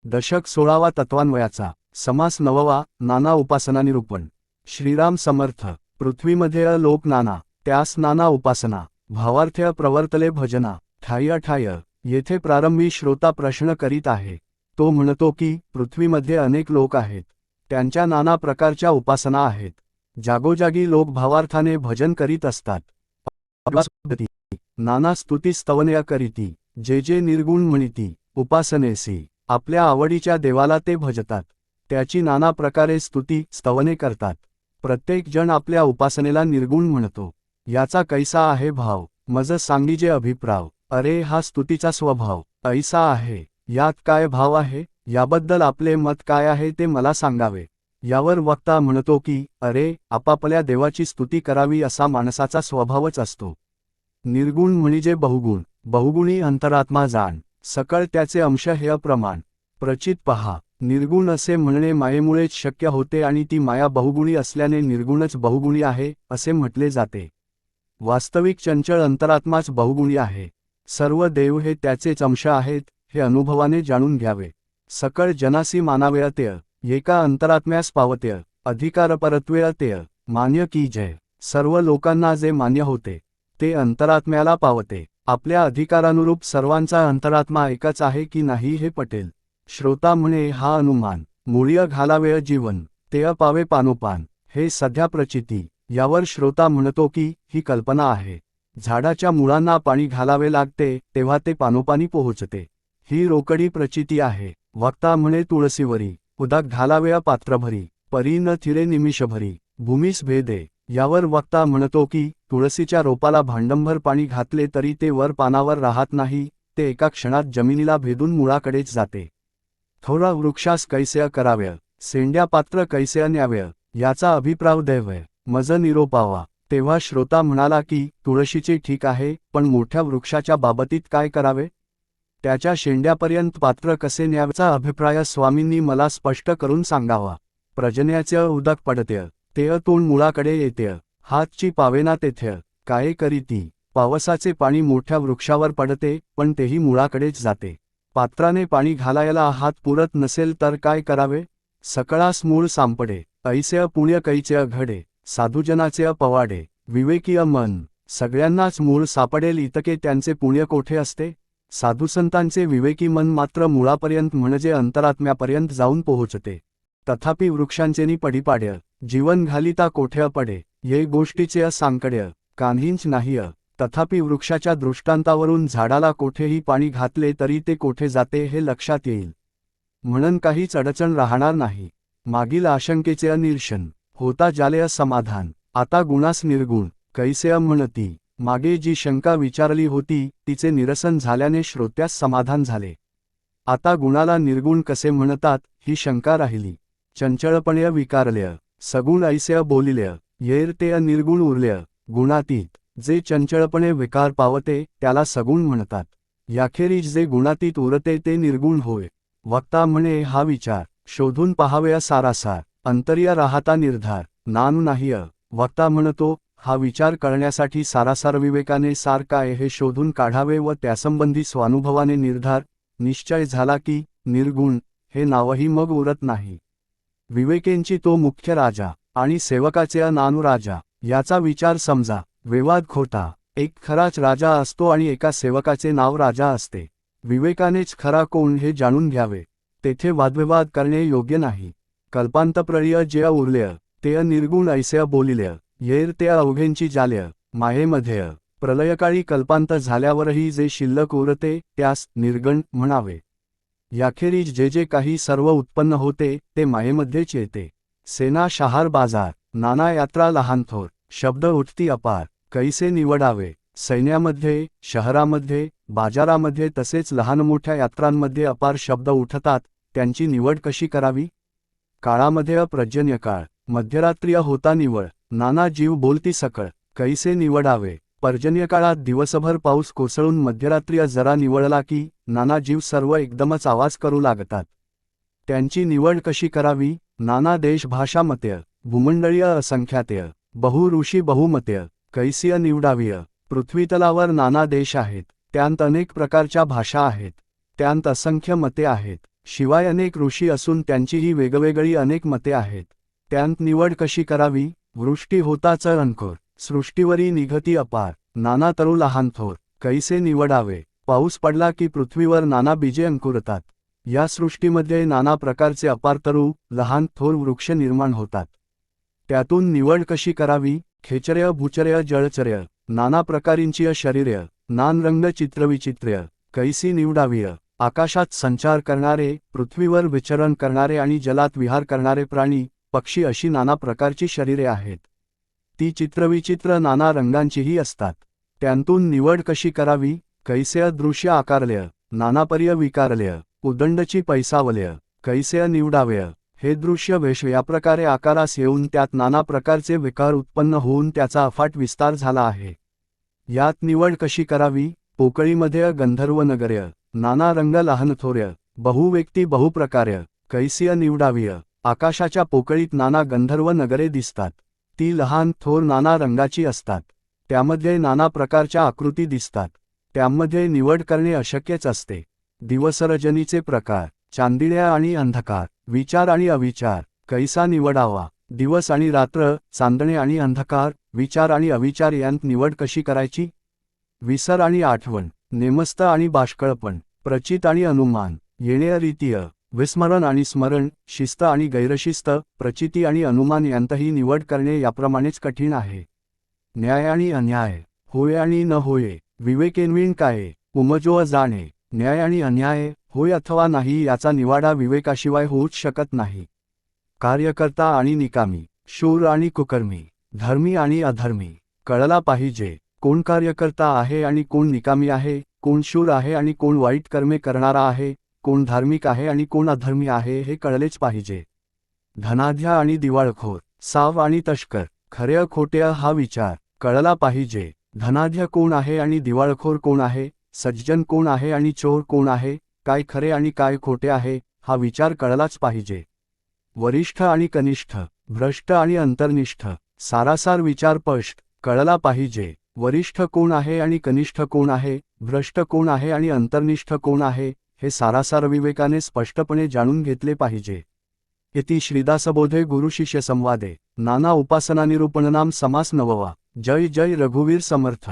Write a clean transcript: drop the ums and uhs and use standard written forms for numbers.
दशक 16वा तत्वान्वयाचा समास 9वा नाना उपासना निरूपण। श्रीराम समर्थ। पृथ्वीमध्ये लोक नाना, त्यास नाना उपासना। भावार्थ्य प्रवर्तले भजना, ठाय ठाय। येथे प्रारंभी श्रोता प्रश्न करीत आहे। तो म्हणतो की पृथ्वीमध्ये अनेक लोक आहेत, त्यांच्या नाना प्रकारच्या उपासना आहेत। जागोजागी लोक भावार्थाने भजन करीत असतात। नाना स्तुती स्तवनया करीती, जे जे निर्गुण म्हणिती उपासनेसी। आपल्या आवडीच्या देवाला ते भजतात, त्याची नाना प्रकारे स्तुती स्तवने करतात। प्रत्येक जण आपल्या उपासनेला निर्गुण म्हणतो। याचा कैसा आहे भाव, मज सांगीजे अभिप्राव। अरे हा स्तुतीचा स्वभाव ऐसा आहे, यात काय भाव आहे, याबद्दल आपले मत काय आहे ते मला सांगावे। यावर वक्ता म्हणतो की अरे आपापल्या देवाची स्तुती करावी असा माणसाचा स्वभावच असतो। निर्गुण म्हणजे बहुगुण, बहुगुणी अंतरात्मा जाण, सकळ त्याचे अंश हे अप्रमाण। प्रचित पहा, निर्गुण असे म्हणणे मायेमुळेच शक्य होते आणि ती माया बहुगुणी असल्याने निर्गुणच बहुगुणी आहे असे म्हटले जाते। वास्तविक चंचळ अंतरात्माच बहुगुणी आहे। सर्व देव हे त्याचेच अंश आहेत हे अनुभवाने जाणून घ्यावे। सकळ जनासी मानावे अत्यय, एका अंतरात्म्यास पावत्यय, अधिकार परत्वे अत्यय, मान्य की जय। सर्व लोकांना जे मान्य होते ते अंतरात्म्याला पावते। आपल्या अधिकारानुरूप सर्वांचा अंतरात्मा एकच आहे की नाही हे पटेल। श्रोता म्हणे हा अनुमान, मूळ्य घालावे जीवन, ते पावे पानोपान। हे सध्या प्रचिती। यावर श्रोता म्हणतो की ही कल्पना आहे। झाडाच्या मुळांना पाणी घालावे लागते तेव्हा ते पानोपानी पोहोचते, ही रोकडी प्रचिती आहे। वक्ता म्हणे तुळसीवरी, उदाक घालावे पात्रभरी, परी न थिरे निमिषभरी, भूमीस भेदे। यावर वक्ता म्हणतो की तुळसीच्या रोपाला भांडंभर पाणी घातले तरी ते वर पानावर राहत नाही, ते एका क्षणात जमिनीला भेदून मुळाकडेच जाते। थोरा वृक्षास कैसे कराव्य, सेंड्या पात्र कैसे न्याव्य, याचा अभिप्राय दैवय मज निरोपावा। तेव्हा श्रोता म्हणाला की तुळशीचे ठीक आहे, पण मोठ्या वृक्षाच्या बाबतीत काय करावे, त्याच्या शेंड्यापर्यंत पात्र कसे न्यावचा अभिप्राय स्वामींनी मला स्पष्ट करून सांगावा। प्रजन्याचे उदक पडतेय, ते तोंड मुळाकडे येतेय, हातची पावेना तेथेय, काय करीती। पावसाचे पाणी मोठ्या वृक्षावर पडते पण तेही मुळाकडेच जाते। पात्राने पाणी घालायला हात पुरत नसेल तर काय करावे, सकळास मूळ सांपडे, ऐसे पुण्य कैचे घडे, साधुजनाचे पवाडे, विवेकीय मन। सगळ्यांनाच मूळ सापडेल इतके त्यांचे पुण्य कोठे असते। साधुसंतांचे विवेकी मन मात्र मुळापर्यंत म्हणजे अंतरात्म्यापर्यंत जाऊन पोहोचते। तथापि वृक्षांचेनी पडीपाड्य, जीवन घालिता कोठे पडे, ये गोष्टीचे सांकड्य, कान्हींच नाहीय। तथापि वृक्षाच्या दृष्टांतावरून झाडाला कोठेही पाणी घातले तरी ते कोठे जाते हे लक्षात येईल, म्हणून काहीच अडचण राहणार नाही। मागील आशंकेचे निरसन होता जाले समाधान, आता गुणास निर्गुण कैसे म्हणती। मागे जी शंका विचारली होती तिचे निरसन झाल्याने श्रोत्यास समाधान झाले। आता गुणाला निर्गुण कसे म्हणतात ही शंका राहिली। चंचळपणे विकारल्य, सगुण ऐसे बोलिल्य, येर ते निर्गुण उरल्य, गुणातीत। जे चंचळपणे विकार पावते त्याला सगुण म्हणतात, याखेरीज जे गुणातीत उरते ते निर्गुण होय। वक्ता म्हणे हा विचार शोधून पहावे सारासार, अंतर्य राहता निर्धार, नान नाहीय। वक्ता म्हणतो हा विचार करण्यासाठी सारासार विवेकाने सार काय हे शोधून काढावे व त्यासंबंधी स्वानुभवाने निर्धार निश्चय झाला की निर्गुण हे नावही मग उरत नाही। विवेकेंची तो मुख्य राजा आणि सेवकाचे नानुराजा, याचा विचार समजा। विवाद खोटा, एक खराच राजा असतो आणि एका सेवकाचे नाव राजा असते। विवेकानेच खरा कोण हे जाणून घ्यावे, तेथे वादविवाद करणे योग्य नाही। कल्पांतप्रळय जे उरल्य, ते निर्गुण ऐसे बोलिल्य, येर ते अवघेंची जाल्य, मायेमध्ये। प्रलयकाळी कल्पांत झाल्यावरही जे शिल्लक उरते त्यास निर्गुण म्हणावे। याखेरीज जे जे काही सर्व उत्पन्न होते ते मायेमध्येच येते। सेना शहार बाजार, नाना यात्रा लहान थोर, शब्द उठती अपार, कैसे निवडावे। सैन्यामध्ये, शहरामध्ये, बाजारामध्ये तसेच लहान मोठ्या यात्रांमध्ये अपार शब्द उठतात, त्यांची निवड कशी करावी। काळामध्ये अपर्जन्यकाळ, मध्यरात्रीय होता निवळ, नाना जीव बोलती सकळ, कैसे निवडावे। पर्जन्यकाळात दिवसभर पाऊस कोसळून मध्यरात्रीय जरा निवळला की नाना जीव सर्व एकदमच आवाज करू लागतात, त्यांची निवड कशी करावी। नाना देश भाषा मतेय, भूमंडळीय असंख्यातेय, बहु ऋषी बहुमतेय, कैसिय निवडावीय। पृथ्वीतलावर नाना देश आहेत, त्यांत अनेक प्रकारच्या भाषा आहेत, त्यांत असंख्य मते आहेत, शिवाय अनेक ऋषी असून त्यांचीही वेगवेगळी अनेक मते आहेत. त्यांत निवड कशी करावी? वृष्टी होताच अंकुर, सृष्टीवरी निघती अपार, नाना तरू लहान थोर, कैसे निवडावे? पाऊस पडला की पृथ्वीवर नाना बीजे अंकुरतात. या सृष्टीमध्ये नाना प्रकारचे अपार तरू, लहान थोर वृक्ष निर्माण होतात. त्यातून निवड कशी करावी? खेचर्य भूचर्य जळचर्य, नाना प्रकारींची शरीर्य, नान रंग चित्रविचित्र्य, कैसी निवडावीय? आकाशात संचार करणारे, पृथ्वीवर विचरण करणारे आणि जलात विहार करणारे प्राणी, पक्षी अशी नाना प्रकारची शरीरे आहेत. ती चित्रविचित्र नाना रंगांचीही असतात. त्यांतून निवड कशी करावी? कैसे दृश्य आकारल्य, नानापर्य विकारल्य, उदंडची पैसावल्य, कैसे निवडाव्य? हे दृश्य वेश या प्रकारे आकारास येऊन त्यात नाना प्रकारचे विकार उत्पन्न होऊन त्याचा अफाट विस्तार झाला आहे. यात निवड कशी करावी? पोकळीमध्ये गंधर्व नगर्य, नाना रंग लहान थोर्य, बहुव्यक्ती बहुप्रकार्य, कैसिय निवडावीय? आकाशाच्या पोकळीत नाना गंधर्व नगरे दिसतात. ती लहान थोर नाना रंगाची असतात. त्यामध्ये नाना प्रकारच्या आकृती दिसतात. त्यामध्ये निवड करणे अशक्यच असते. दिवसरजनीचे प्रकार, चांदिण्या आणि अंधकार, विचार आणि अविचार, कैसा निवडावा? दिवस आणि रात्र, चांदणे आणि अंधकार, विचार आणि अविचार यांत निवड कशी करायची? विसर आणि आठवण, नेमस्त आणि बाष्कळपण, प्रचित आणि अनुमान, येणे रीतीय, विस्मरण आणि स्मरण, शिस्त आणि गैरशिस्त, प्रचिती आणि अनुमान यांतही निवड करणे याप्रमाणेच कठीण आहे. न्याय आणि अन्याय, होय आणि न होय, विवेकेन्विण काय, उमजो जाणे. न्याय आणि अन्याय, होय अथवा नाही याचा निवाडा विवेकाशिवाय होऊच शकत नाही. कार्यकर्ता आणि निकामी, शूर आणि कुकर्मी, धर्मी आणि अधर्मी, कळला पाहिजे. कोण कार्यकर्ता आहे आणि कोण निकामी आहे, कोण शूर आहे आणि कोण वाईट कर्मे करणारा आहे, कोण धार्मिक आहे आणि कोण अधर्मी आहे हे कळलेच पाहिजे. धनाढ्य आणि दिवाळखोर, साव आणि तस्कर, खरे खोटे हा विचार कळला पाहिजे. धनाढ्य कोण आहे आणि दिवाळखोर कोण आहे, सज्जन कोण आहे आणि चोर कोण आहे, काय खरे आणि काय खोटे आहे हा विचार कळलाच पाहिजे. वरिष्ठ आणि कनिष्ठ, भ्रष्ट आणि अंतर्निष्ठ, सारासार विचार स्पष्ट कळला पाहिजे. वरिष्ठ कोण आहे आणि कनिष्ठ कोण आहे, भ्रष्ट कोण आहे आणि अंतर्निष्ठ कोण आहे, हे सारासार विवेकाने स्पष्टपणे जाणून घेतले पाहिजे. इति श्रीदासबोधे गुरुशिष्य संवादे नाना उपासना निरूपणनाम समास नववा. जय जय रघुवीर समर्थ.